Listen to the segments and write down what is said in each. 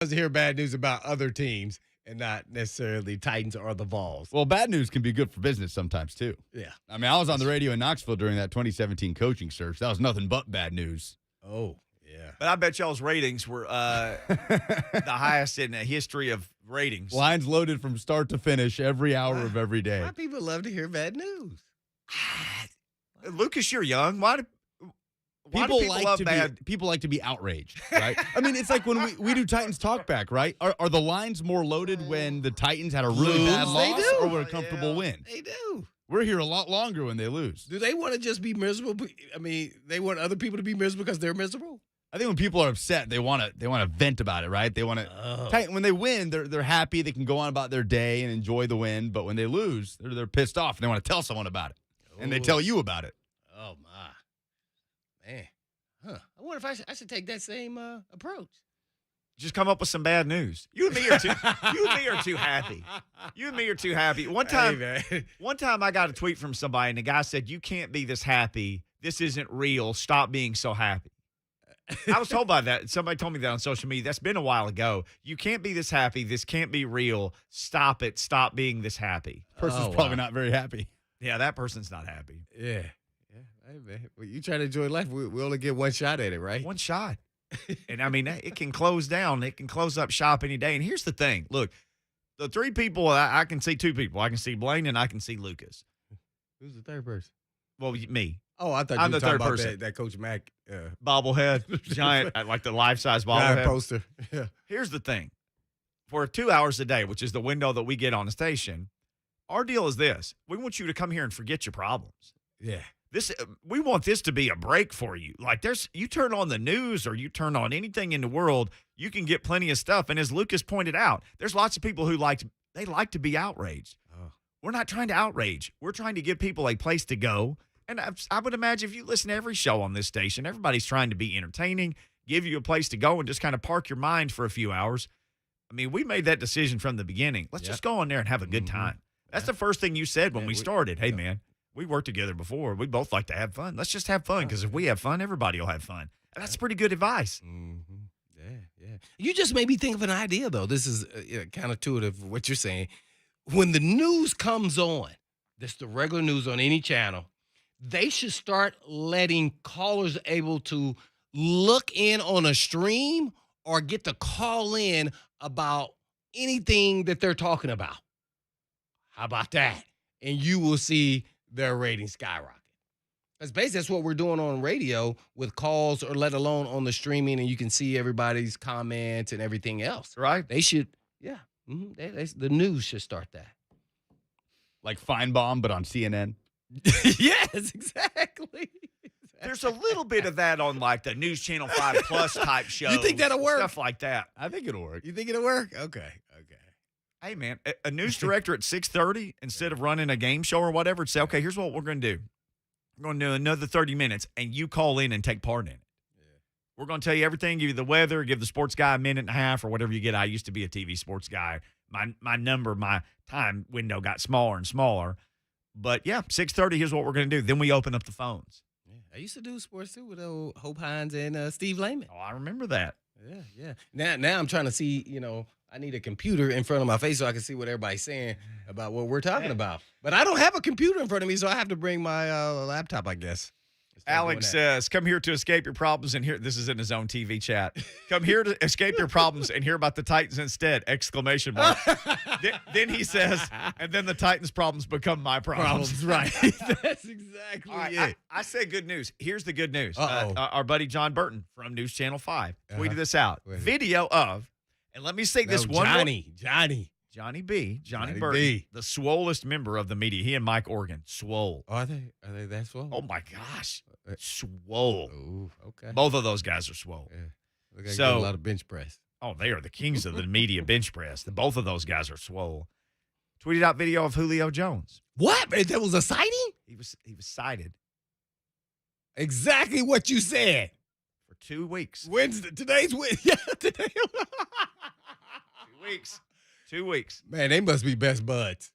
To hear bad news about other teams and not necessarily Titans or the Vols. Well, bad news can be good for business sometimes, too. Yeah. I mean, I was on the radio in Knoxville during that 2017 coaching search. That was nothing but bad news. Oh, yeah. But I bet y'all's ratings were the highest in the history of ratings. Lines loaded from start to finish every hour of every day. Why people love to hear bad news? Lucas, you're young. Why do people love bad? People like to be outraged, right? I mean, it's like when we do Titans Talk Back, right? Are the lines more loaded when the Titans had a really bad loss or with a comfortable win? They do. We're here a lot longer when they lose. Do they want to just be miserable? I mean, they want other people to be miserable because they're miserable? I think when people are upset, they want to vent about it, right? They want to. When they win, they're happy. They can go on about their day and enjoy the win. But when they lose, they're pissed off and they want to tell someone about it, and they tell you about it. Oh my, man, I wonder if I should take that same approach. Just come up with some bad news. You and me are too. You and me are too happy. You and me are too happy. One time I got a tweet from somebody, and the guy said, "You can't be this happy. This isn't real. Stop being so happy." I was told by that. Somebody told me that on social media. That's been a while ago. You can't be this happy. This can't be real. Stop it. Stop being this happy. Person's probably not very happy. Yeah, that person's not happy. Yeah. Hey, man. Well, you try to enjoy life. We only get one shot at it, right? One shot. And, I mean, it can close down. It can close up shop any day. And here's the thing. Look, the three people, I can see two people. I can see Blaine and I can see Lucas. Who's the third person? Well, me. Oh, I thought I'm you were the talking third about person. that Coach Mack. Bobblehead. Giant, like the life-size bobblehead. Giant poster. Yeah. Here's the thing. For 2 hours a day, which is the window that we get on the station, our deal is this. We want you to come here and forget your problems. Yeah. We want this to be a break for you. Like you turn on the news or you turn on anything in the world, you can get plenty of stuff. And as Lucas pointed out, there's lots of people who like to be outraged. Oh. We're not trying to outrage. We're trying to give people a place to go. And I would imagine if you listen to every show on this station, everybody's trying to be entertaining, give you a place to go and just kind of park your mind for a few hours. I mean, we made that decision from the beginning. Let's just go in there and have a good time. That's the first thing you said when we started. Hey, man. We worked together before. We both like to have fun. Let's just have fun because if we have fun, everybody will have fun. And that's pretty good advice. Mm-hmm. Yeah. You just made me think of an idea, though. This is counterintuitive of what you're saying. When the news comes on, this the regular news on any channel, they should start letting callers able to look in on a stream or get to call in about anything that they're talking about. How about that? And you will see their ratings skyrocket. That's basically that's what we're doing on radio with calls or let alone on the streaming, and you can see everybody's comments and everything else. Right? They should, yeah. Mm-hmm. The news should start that. Like Feinbaum, but on CNN. Yes, exactly. There's a little bit of that on like the News Channel 5 Plus type show. You think that'll work? Stuff like that. I think it'll work. You think it'll work? Okay. Hey, man, a news director at 6:30, instead of running a game show or whatever, say, okay, here's what we're going to do. We're going to do another 30 minutes, and you call in and take part in it. Yeah. We're going to tell you everything, give you the weather, give the sports guy a minute and a half or whatever you get. I used to be a TV sports guy. My time window got smaller and smaller. But, yeah, 6:30, here's what we're going to do. Then we open up the phones. Yeah. I used to do sports, too, with old Hope Hines and Steve Lehman. Oh, I remember that. Yeah. Now I'm trying to see, I need a computer in front of my face so I can see what everybody's saying about what we're talking about. But I don't have a computer in front of me, so I have to bring my laptop, I guess. Alex says, come here to escape your problems and hear. This is in his own TV chat. Come here to escape your problems and hear about the Titans instead! Exclamation mark. Then he says, and then the Titans' problems become my problems. Right. That's exactly it. I say good news. Here's the good news. Our buddy John Burton from News Channel 5 tweeted this out. Video of, and let me say this one. Johnny B. Burton, B. the swollest member of the media. He and Mike Organ, swole. Are they that swole? Oh, my gosh. Swole. Ooh, okay. Both of those guys are swole. Yeah. They got a lot of bench press. Oh, they are the kings of the media bench press. Both of those guys are swole. Tweeted out video of Julio Jones. What? That was a sighting? He was sighted. Exactly what you said. For 2 weeks. Wednesday. Today's Wednesday. Yeah, today. 2 weeks. 2 weeks. Man, they must be best buds.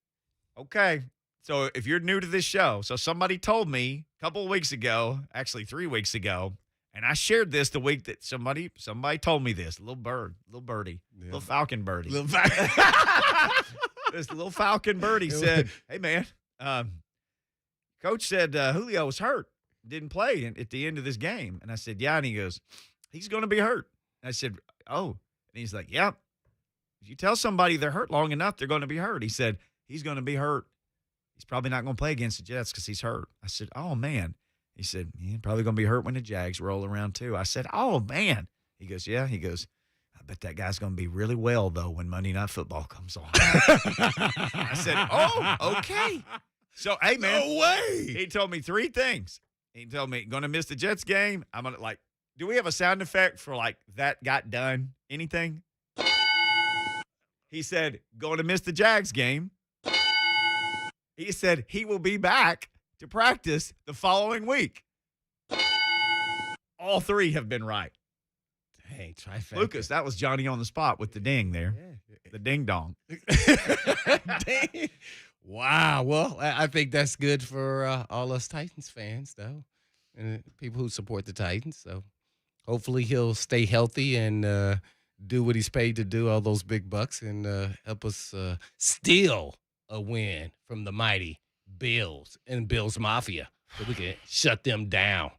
Okay. So if you're new to this show, so somebody told me a couple of weeks ago, actually 3 weeks ago, And I shared this the week that somebody told me this. Little birdie, little falcon birdie. This little falcon birdie said, "Hey, man, Coach said Julio was hurt, didn't play at the end of this game." And I said, "Yeah." And he goes, "He's going to be hurt." And I said, "Oh." And he's like, "Yeah. If you tell somebody they're hurt long enough, they're going to be hurt." He said, "He's going to be hurt. He's probably not going to play against the Jets because he's hurt." I said, "Oh, man." He said, "Yeah, probably going to be hurt when the Jags roll around too." I said, "Oh, man." He goes, "Yeah." He goes, "I bet that guy's going to be really well, though, when Monday Night Football comes on." I said, "Oh, okay." So, hey, man. No way. He told me 3 things. He told me, "Going to miss the Jets game." I'm going to, do we have a sound effect for, that got done? Anything? He said, "Going to miss the Jags game." He said he will be back to practice the following week. All 3 have been right. Hey, trifecta. Lucas, that was Johnny on the spot with the ding there. Yeah. The ding dong. Dang. Wow. Well, I think that's good for all us Titans fans, though, and people who support the Titans. So hopefully he'll stay healthy and do what he's paid to do, all those big bucks, and help us steal a win from the mighty Bills and Bills Mafia so we can shut them down.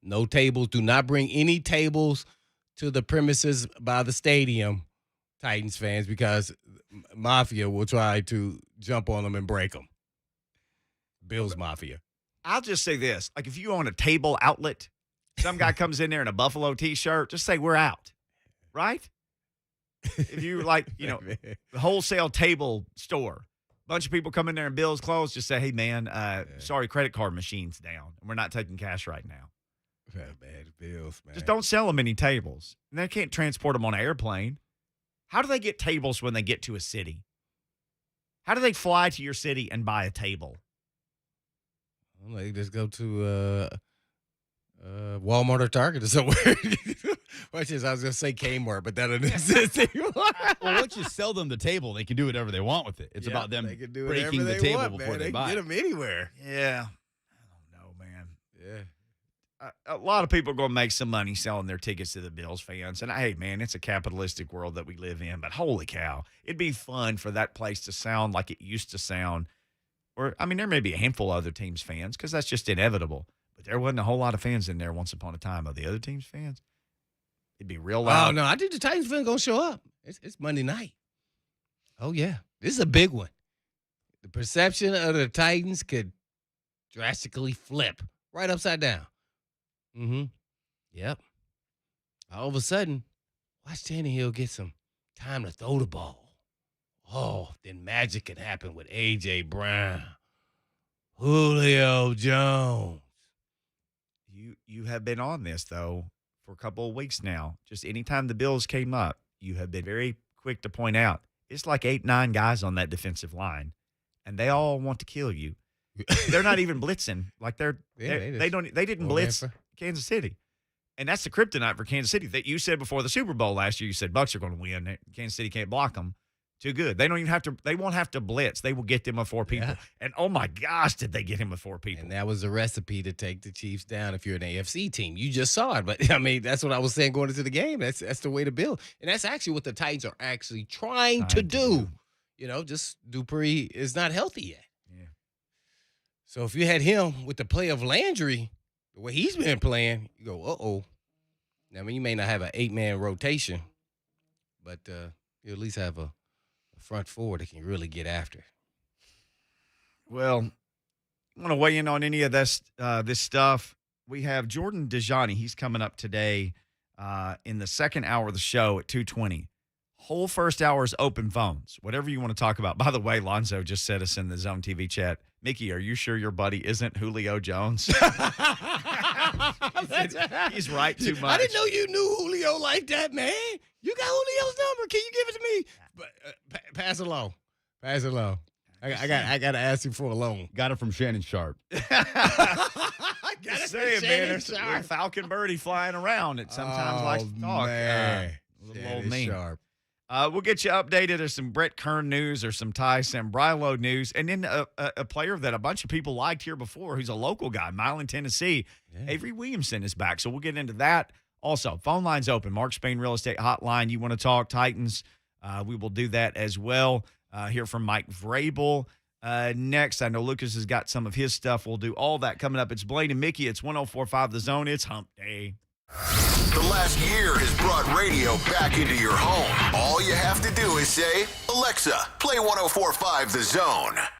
No tables. Do not bring any tables to the premises by the stadium, Titans fans, because Mafia will try to jump on them and break them. Bills Mafia. I'll just say this. If you own a table outlet, some guy comes in there in a Buffalo T-shirt, just say, "We're out." Right? If you the wholesale table store, bunch of people come in there in Bills clothes, just say, "Hey, man, sorry, credit card machine's down, and we're not taking cash right now." Bad Bills, man. Just don't sell them any tables. And they can't transport them on an airplane. How do they get tables when they get to a city? How do they fly to your city and buy a table? They just go to Walmart or Target or somewhere. I was going to say Kmart, but that doesn't exist anymore. Well, once you sell them the table, they can do whatever they want with it. It's about them they can do breaking whatever the they table want, before man. they buy can it. get them anywhere. Yeah. I don't know, man. Yeah. A lot of people are going to make some money selling their tickets to the Bills fans. And, hey, man, it's a capitalistic world that we live in. But holy cow, it'd be fun for that place to sound like it used to sound. Or, there may be a handful of other teams' fans because that's just inevitable. But there wasn't a whole lot of fans in there once upon a time. Of the other team's fans, it'd be real loud. Oh, no, I think the Titans fans going to show up. It's Monday night. Oh, yeah. This is a big one. The perception of the Titans could drastically flip right upside down. Yep. All of a sudden, watch Tannehill get some time to throw the ball. Oh, then magic can happen with A.J. Brown, Julio Jones. You have been on this, though, for a couple of weeks now. Just anytime the Bills came up, you have been very quick to point out it's like 8, 9 guys on that defensive line, and they all want to kill you. They're not even blitzing. They didn't blitz Kansas City. And that's the kryptonite for Kansas City that you said before the Super Bowl last year. You said Bucs are going to win. Kansas City can't block them. Too good. They won't have to blitz. They will get them with 4 people. Yeah. And oh my gosh, did they get him with 4 people? And that was the recipe to take the Chiefs down if you're an AFC team. You just saw it. But that's what I was saying going into the game. That's the way to build. And that's actually what the Titans are actually trying to do. Just Dupree is not healthy yet. Yeah. So if you had him with the play of Landry, the way he's been playing, you go, uh-oh. You may not have an 8-man rotation, but you at least have a front four that can really get after. Well, I want to weigh in on any of this stuff. We have Jordan Dajani. He's coming up today in the second hour of the show at 2:20. Whole first hour is open phones, whatever you want to talk about. By the way, Lonzo just said us in the Zone TV chat, "Mickey, are you sure your buddy isn't Julio Jones?" He's right too much. I didn't know you knew Julio like that, man. You got Julio's number. Can you give it to me? But, pass it along. Pass it along. I got to ask you for a loan. Got it from Shannon Sharp. Just saying, man. There's a little Falcon birdie flying around. It sometimes likes to talk. Man. Little old me. Sharp. We'll get you updated or some Brett Kern news or some Ty Sambrilo news. And then a player that a bunch of people liked here before, who's a local guy, Milan, Tennessee. Yeah. Avery Williamson is back. So we'll get into that. Also, phone line's open. Mark Spain Real Estate Hotline. You want to talk Titans? We will do that as well. Hear from Mike Vrabel. Next, I know Lucas has got some of his stuff. We'll do all that coming up. It's Blaine and Mickey. It's 104.5 The Zone. It's hump day. The last year has brought radio back into your home. All you have to do is say, Alexa, play 104.5 The Zone.